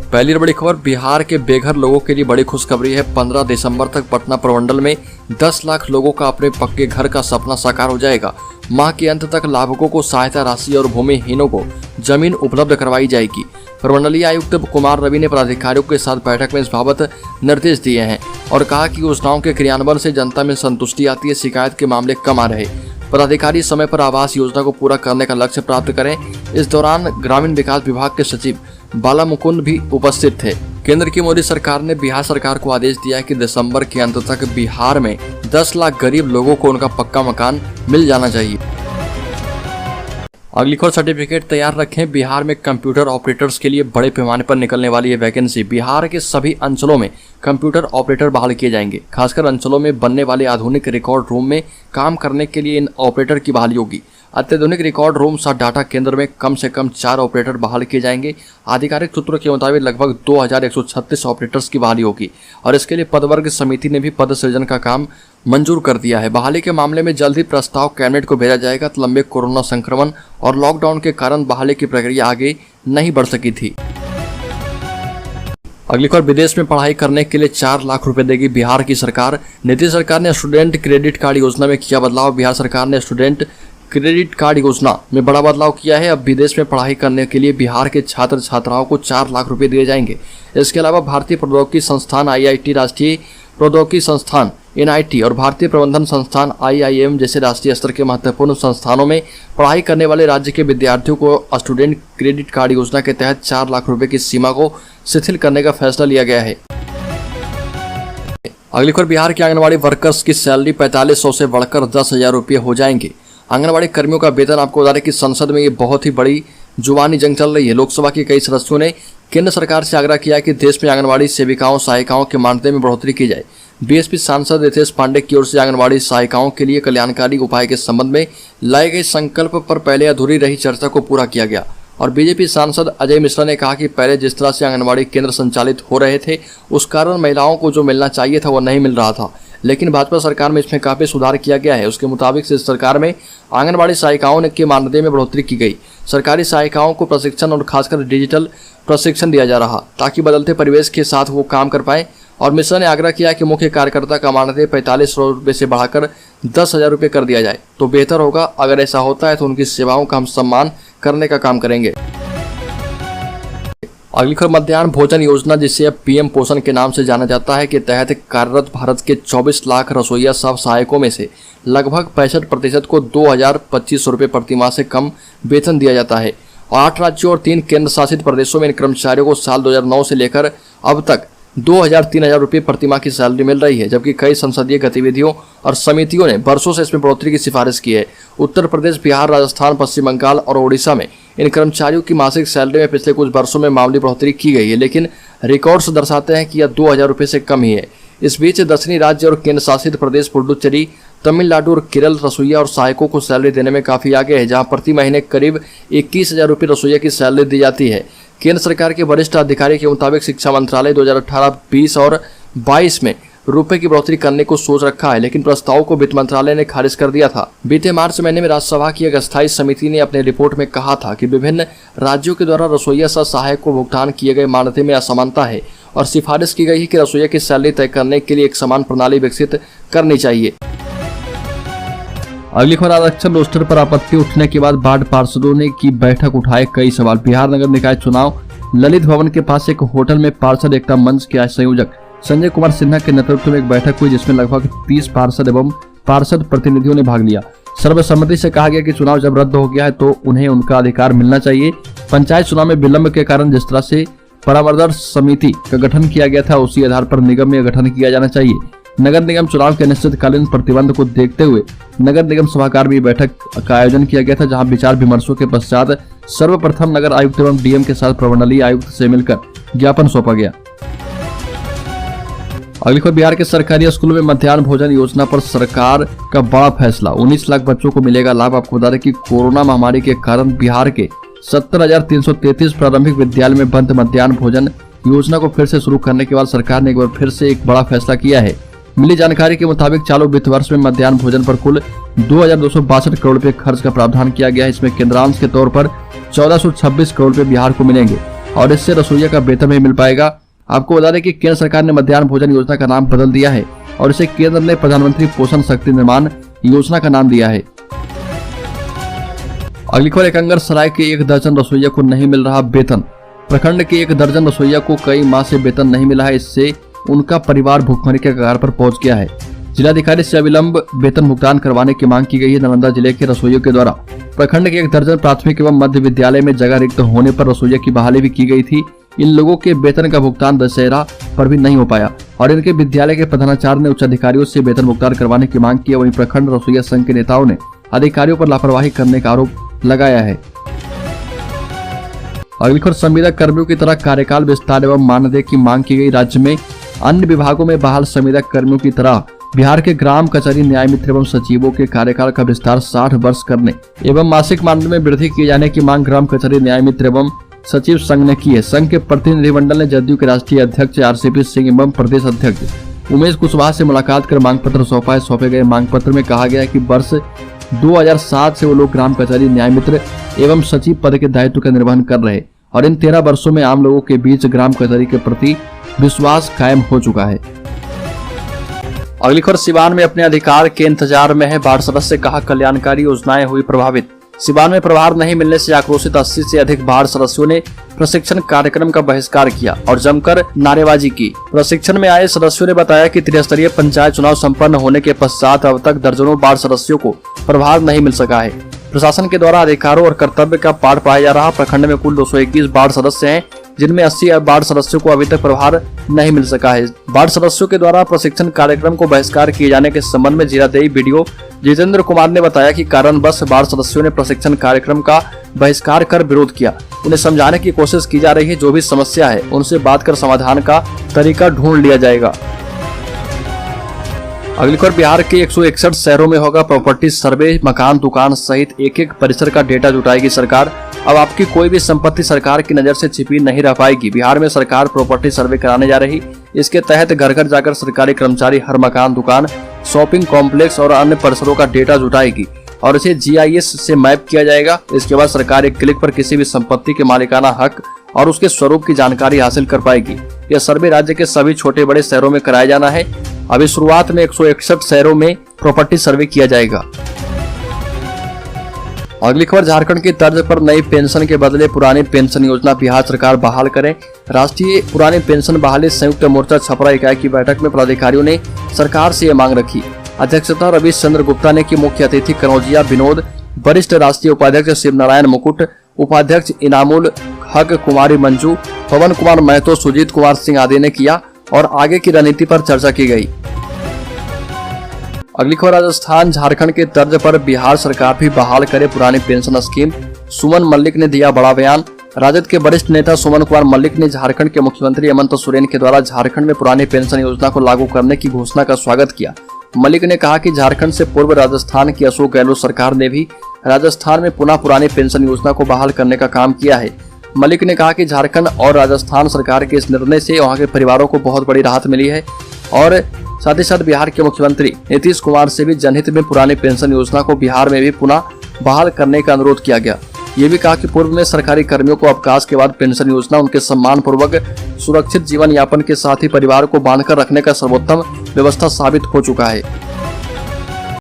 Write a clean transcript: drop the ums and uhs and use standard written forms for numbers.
पहली बड़ी खबर, बिहार के बेघर लोगों के लिए बड़ी खुशखबरी है। 15 दिसंबर तक पटना प्रमंडल में 10 लाख लोगों का अपने पक्के घर का सपना साकार हो जाएगा। माह के अंत तक लाभुकों को सहायता राशि और भूमिहीनों को जमीन उपलब्ध करवाई जाएगी। प्रमंडलीय आयुक्त कुमार रवि ने पदाधिकारियों के साथ बैठक में इस बाबत निर्देश दिए हैं और कहा कि योजनाओं के क्रियान्वयन से जनता में संतुष्टि आती है, शिकायत के मामले कम आ रहे। पदाधिकारी समय पर आवास योजना को पूरा करने का लक्ष्य प्राप्त करें। इस दौरान ग्रामीण विकास विभाग के सचिव बाला मुकुंद भी उपस्थित थे। केंद्र की मोदी सरकार ने बिहार सरकार को आदेश दिया है कि दिसंबर के अंत तक बिहार में 10 लाख गरीब लोगों को उनका पक्का मकान मिल जाना चाहिए। अगली खबर, सर्टिफिकेट तैयार रखें। बिहार में कंप्यूटर ऑपरेटर्स के लिए बड़े पैमाने पर निकलने वाली है वैकेंसी। बिहार के सभी अंचलों में कंप्यूटर ऑपरेटर बहाल किए जाएंगे। खासकर अंचलों में बनने वाले आधुनिक रिकॉर्ड रूम में काम करने के लिए इन ऑपरेटर की बहाली होगी। अत्याधुनिक रिकॉर्ड रूम और डाटा केंद्र में कम से कम 4 ऑपरेटर बहाल किए जाएंगे। आधिकारिक सूत्रों के मुताबिक लगभग 2136 ऑपरेटर्स की बहाली होगी और इसके लिए पदवर्ग समिति ने भी पद सृजन का काम मंजूर कर दिया है। बहाली के मामले में जल्द ही प्रस्ताव कैबिनेट को भेजा जाएगा। तो लंबे कोरोना संक्रमण और लॉकडाउन के कारण बहाली की प्रक्रिया आगे नहीं बढ़ सकी थी। अगली खबर, विदेश में पढ़ाई करने के लिए 4 लाख रुपए देगी बिहार की सरकार। नीतीश सरकार ने स्टूडेंट क्रेडिट कार्ड योजना में किया बदलाव। बिहार सरकार ने स्टूडेंट क्रेडिट कार्ड योजना में बड़ा बदलाव किया है। अब विदेश में पढ़ाई करने के लिए बिहार के छात्र छात्राओं को 4 लाख रुपए दिए जाएंगे। इसके अलावा भारतीय प्रौद्योगिकी संस्थान IIT, राष्ट्रीय प्रौद्योगिकी संस्थान NIT और भारतीय प्रबंधन संस्थान IIM जैसे राष्ट्रीय स्तर के महत्वपूर्ण संस्थानों में पढ़ाई करने वाले राज्य के विद्यार्थियों को स्टूडेंट क्रेडिट कार्ड योजना के तहत 4 लाख रुपए की सीमा को शिथिल करने का फैसला लिया गया है। अगली खबर, बिहार के आंगनबाड़ी वर्कर्स की सैलरी 4500 से बढ़कर 10,000 रुपये हो जाएंगे। आंगनबाड़ी कर्मियों का वेतन, आपको बता दें कि संसद में ये बहुत ही बड़ी जुबानी जंग चल रही है। लोकसभा के कई सदस्यों ने केंद्र सरकार से आग्रह किया कि देश में आंगनबाड़ी सेविकाओं सहायिकाओं के मानदेय में बढ़ोतरी की जाए। बीएसपी सांसद रितेश पांडे की ओर से आंगनबाड़ी सहायिकाओं के लिए कल्याणकारी उपाय के संबंध में लाए गए संकल्प पर पहले अधूरी रही चर्चा को पूरा किया गया और बीजेपी सांसद अजय मिश्रा ने कहा कि पहले जिस तरह से आंगनबाड़ी केंद्र संचालित हो रहे थे उस कारण महिलाओं को जो मिलना चाहिए था वो नहीं मिल रहा था, लेकिन भाजपा सरकार में इसमें काफी सुधार किया गया है। उसके मुताबिक इस सरकार में आंगनबाड़ी सहायिकाओं के मानदेय में बढ़ोतरी की गई। सरकारी सहायिकाओं को प्रशिक्षण और खासकर डिजिटल प्रशिक्षण दिया जा रहा ताकि बदलते परिवेश के साथ वो काम कर पाए। और मिश्रा ने आग्रह किया कि मुख्य कार्यकर्ता का मानदेय 4500 रुपये से बढ़ाकर 10,000 रुपये कर दिया जाए तो बेहतर होगा। अगर ऐसा होता है तो उनकी सेवाओं का हम सम्मान करने का काम करेंगे। अगली खबर, मध्याह्न भोजन योजना जिसे अब PM पोषण के नाम से जाना जाता है के तहत कार्यरत भारत के 24 लाख रसोईया सहायकों में से लगभग 65% को 2,025 रुपये प्रति माह से कम वेतन दिया जाता है। 8 राज्यों और 3 केंद्र शासित प्रदेशों में इन कर्मचारियों को साल 2009 से लेकर अब तक 2,000-3,000 रुपये प्रति माह की सैलरी मिल रही है, जबकि कई संसदीय गतिविधियों और समितियों ने वर्षों से इसमें बढ़ोतरी की सिफारिश की है। उत्तर प्रदेश, बिहार, राजस्थान, पश्चिम बंगाल और ओडिशा में इन कर्मचारियों की मासिक सैलरी में पिछले कुछ वर्षों में मामूली बढ़ोतरी की गई है, लेकिन रिकॉर्ड्स दर्शाते हैं कि यह 2,000 रुपये से कम ही है। इस बीच दक्षिणी राज्य और केंद्र शासित प्रदेश पुडुचेरी, तमिलनाडु और केरल रसोईया और सहायकों को सैलरी देने में काफी आगे है, जहां प्रति महीने करीब 21,000 रुपये रसोईया की सैलरी दी जाती है। केंद्र सरकार के वरिष्ठ अधिकारी के मुताबिक शिक्षा मंत्रालय 2018-20 और 22 में रुपए की बढ़ोतरी करने को सोच रखा है, लेकिन प्रस्ताव को वित्त मंत्रालय ने खारिज कर दिया था। बीते मार्च महीने में राज्यसभा की एक अस्थायी समिति ने अपने रिपोर्ट में कहा था कि विभिन्न राज्यों के द्वारा रसोईया सहायक को भुगतान किए गए मानदेय में असमानता है और सिफारिश की गई है कि रसोईया की सैलरी तय करने के लिए एक समान प्रणाली विकसित करनी चाहिए। अगली खबर, आरक्षण रोस्टर पर आपत्ति उठने के बाद वार्ड पार्षदों ने की बैठक, उठाए कई सवाल। बिहार नगर निकाय चुनाव, ललित भवन के पास एक होटल में पार्षद एकता मंच के संयोजक संजय कुमार सिन्हा के नेतृत्व में एक बैठक हुई जिसमें लगभग 30 पार्षद एवं पार्षद प्रतिनिधियों ने भाग लिया। सर्वसम्मति से कहा गया कि चुनाव जब रद्द हो गया है तो उन्हें उनका अधिकार मिलना चाहिए। पंचायत चुनाव में विलंब के कारण जिस तरह से परामर्श समिति का गठन किया गया था उसी आधार पर निगम में गठन किया जाना चाहिए। नगर निगम चुनाव के अनिश्चितकालीन प्रतिबंध को देखते हुए नगर निगम सभागार में बैठक का आयोजन किया गया था, जहां विचार विमर्शों के पश्चात सर्वप्रथम नगर आयुक्त एवं DM के साथ प्रमंडलीय आयुक्त से मिलकर ज्ञापन सौंपा गया। अगली खबर, बिहार के सरकारी स्कूलों में मध्याह्न भोजन योजना पर सरकार का बड़ा फैसला। 19 लाख बच्चों को मिलेगा लाभ। आपको बता दें कि कोरोना महामारी के कारण बिहार के 70,333 प्रारंभिक विद्यालय में बंद मध्याह्न भोजन योजना को फिर से शुरू करने के बाद सरकार ने एक बार फिर से एक बड़ा फैसला किया है। मिली जानकारी के मुताबिक चालू वित्त वर्ष में मध्याह्न भोजन पर कुल 2,262 करोड़ रुपए खर्च का प्रावधान किया गया है। इसमें केंद्रांश के तौर पर 1,426 करोड़ रुपए बिहार को मिलेंगे और इससे रसोइया का वेतन भी मिल पाएगा। आपको बता दें कि केंद्र सरकार ने मध्याह्न भोजन योजना का नाम बदल दिया है और इसे केंद्र ने प्रधानमंत्री पोषण शक्ति निर्माण योजना का नाम दिया है। अगली खबर, एकंगर सराय के 1 दर्जन रसोइया को नहीं मिल रहा वेतन। प्रखंड के 1 दर्जन रसोइया को कई माह से वेतन नहीं मिला है। इससे उनका परिवार भुखमरी के कगार पर पहुंच गया है। जिलाधिकारी से अविलंब वेतन भुगतान करवाने की मांग की गई है। नालंदा जिले के रसोइयों के द्वारा प्रखंड के 1 दर्जन प्राथमिक एवं मध्य विद्यालय में जगह रिक्त होने पर रसोइया की बहाली भी की गई थी। इन लोगों के वेतन का भुगतान दशहरा पर भी नहीं हो पाया और इनके विद्यालय के प्रधानाचार्य ने उच्च अधिकारियों से वेतन भुगतान करवाने की मांग की। वहीं प्रखंड रसोइया संघ के नेताओं ने अधिकारियों पर लापरवाही करने का आरोप लगाया है। अगली खबर, संविदा कर्मियों की तरह कार्यकाल विस्तार एवं मानदेय की मांग की गई। राज्य में अन्य विभागों में बहाल संविदा कर्मियों की तरह बिहार के ग्राम कचहरी न्याय मित्र एवं सचिवों के कार्यकाल का विस्तार 60 वर्ष करने एवं मासिक मानदेय में वृद्धि किए जाने की मांग ग्राम कचहरी न्याय मित्र एवं सचिव संघ ने की है। संघ के प्रतिनिधिमंडल ने जदयू के राष्ट्रीय अध्यक्ष आरसीपी सिंह एवं प्रदेश अध्यक्ष उमेश कुशवाहा से मुलाकात कर मांग पत्र सौंपे गए। मांग पत्र में कहा गया है कि वर्ष 2007 से वो लोग ग्राम कचहरी न्याय मित्र एवं सचिव पद के दायित्व का निर्वहन कर रहे और इन 13 वर्षों में आम लोगों के बीच ग्राम कचहरी के प्रति विश्वास कायम हो चुका है। अगली खबर, सिवान में अपने अधिकार के इंतजार में है बाढ़ सदस्य, कहा कल्याणकारी योजनाएं हुई प्रभावित। सिवान में प्रभार नहीं मिलने से आक्रोशित 80 से अधिक बाढ़ सदस्यों ने प्रशिक्षण कार्यक्रम का बहिष्कार किया और जमकर नारेबाजी की। प्रशिक्षण में आए सदस्यों ने बताया कि त्रिस्तरीय पंचायत चुनाव संपन्न होने के पश्चात अब तक दर्जनों बाढ़ सदस्यों को प्रभार नहीं मिल सका है। प्रशासन के द्वारा अधिकारों और कर्तव्य का पाठ पढ़ाया जा रहा। प्रखंड में कुल 221 बाढ़ सदस्य हैं, जिनमें 80 बाढ़ सदस्यों को अभी तक प्रभार नहीं मिल सका है। बाढ़ सदस्यों के द्वारा प्रशिक्षण कार्यक्रम को बहिष्कार किए जाने के संबंध में जिलादेई बीडीओ जितेंद्र कुमार ने बताया कि कारणवश बाढ़ सदस्यों ने प्रशिक्षण कार्यक्रम का बहिष्कार कर विरोध किया। उन्हें समझाने की कोशिश की जा रही है। जो भी समस्या है उनसे बात कर समाधान का तरीका ढूंढ लिया जाएगा। अगली खबर, बिहार के 161 शहरों में होगा प्रॉपर्टी सर्वे। मकान दुकान सहित एक परिसर का डेटा जुटाएगी सरकार। अब आपकी कोई भी संपत्ति सरकार की नजर से छिपी नहीं रह पाएगी। बिहार में सरकार प्रॉपर्टी सर्वे कराने जा रही। इसके तहत घर घर जाकर सरकारी कर्मचारी हर मकान दुकान शॉपिंग कॉम्प्लेक्स और अन्य परिसरों का डेटा जुटाएगी और इसे GIS से मैप किया जाएगा। इसके बाद सरकार एक क्लिक पर किसी भी संपत्ति के मालिकाना हक और उसके स्वरूप की जानकारी हासिल कर पाएगी। यह सर्वे राज्य के सभी छोटे बड़े शहरों में कराया जाना है। अभी शुरुआत में 161 शहरों में प्रॉपर्टी सर्वे किया जाएगा। अगली खबर, झारखंड की तर्ज पर नई पेंशन के बदले पुरानी पेंशन योजना बिहार सरकार बहाल करे। राष्ट्रीय पुरानी पेंशन बहाली संयुक्त मोर्चा छपरा इकाई की बैठक में पदाधिकारियों ने सरकार से यह मांग रखी। अध्यक्षता रविश चंद्र गुप्ता ने की। मुख्य अतिथि कनौजिया विनोद, वरिष्ठ राष्ट्रीय उपाध्यक्ष शिव नारायण मुकुट, उपाध्यक्ष इनामुल हक कुमारी मंजू, पवन कुमार महतो, सुजीत कुमार सिंह आदि ने किया और आगे की रणनीति पर चर्चा की गई। अगली खबर, राजस्थान झारखंड के तर्ज पर बिहार सरकार भी बहाल करे पुरानी पेंशन स्कीम। सुमन मल्लिक ने दिया बड़ा बयान। राजद के वरिष्ठ नेता सुमन कुमार मल्लिक ने झारखंड के मुख्यमंत्री हेमंत सोरेन के द्वारा झारखंड में पुरानी पेंशन योजना को लागू करने की घोषणा का स्वागत किया। मल्लिक ने कहा कि झारखंड से पूर्व राजस्थान की अशोक गहलोत सरकार ने भी राजस्थान में पुनः पुरानी पेंशन योजना को बहाल करने का काम किया है। मल्लिक ने कहा कि झारखंड और राजस्थान सरकार के इस निर्णय से वहां के परिवारों को बहुत बड़ी राहत मिली है और साथ ही साथ बिहार के मुख्यमंत्री नीतीश कुमार से भी जनहित में पुरानी पेंशन योजना को बिहार में भी पुनः बहाल करने का अनुरोध किया गया। ये भी कहा कि पूर्व में सरकारी कर्मियों को अवकाश के बाद पेंशन योजना उनके सम्मान पूर्वक सुरक्षित जीवन यापन के साथ ही परिवार को बांधकर रखने का सर्वोत्तम व्यवस्था साबित हो चुका है।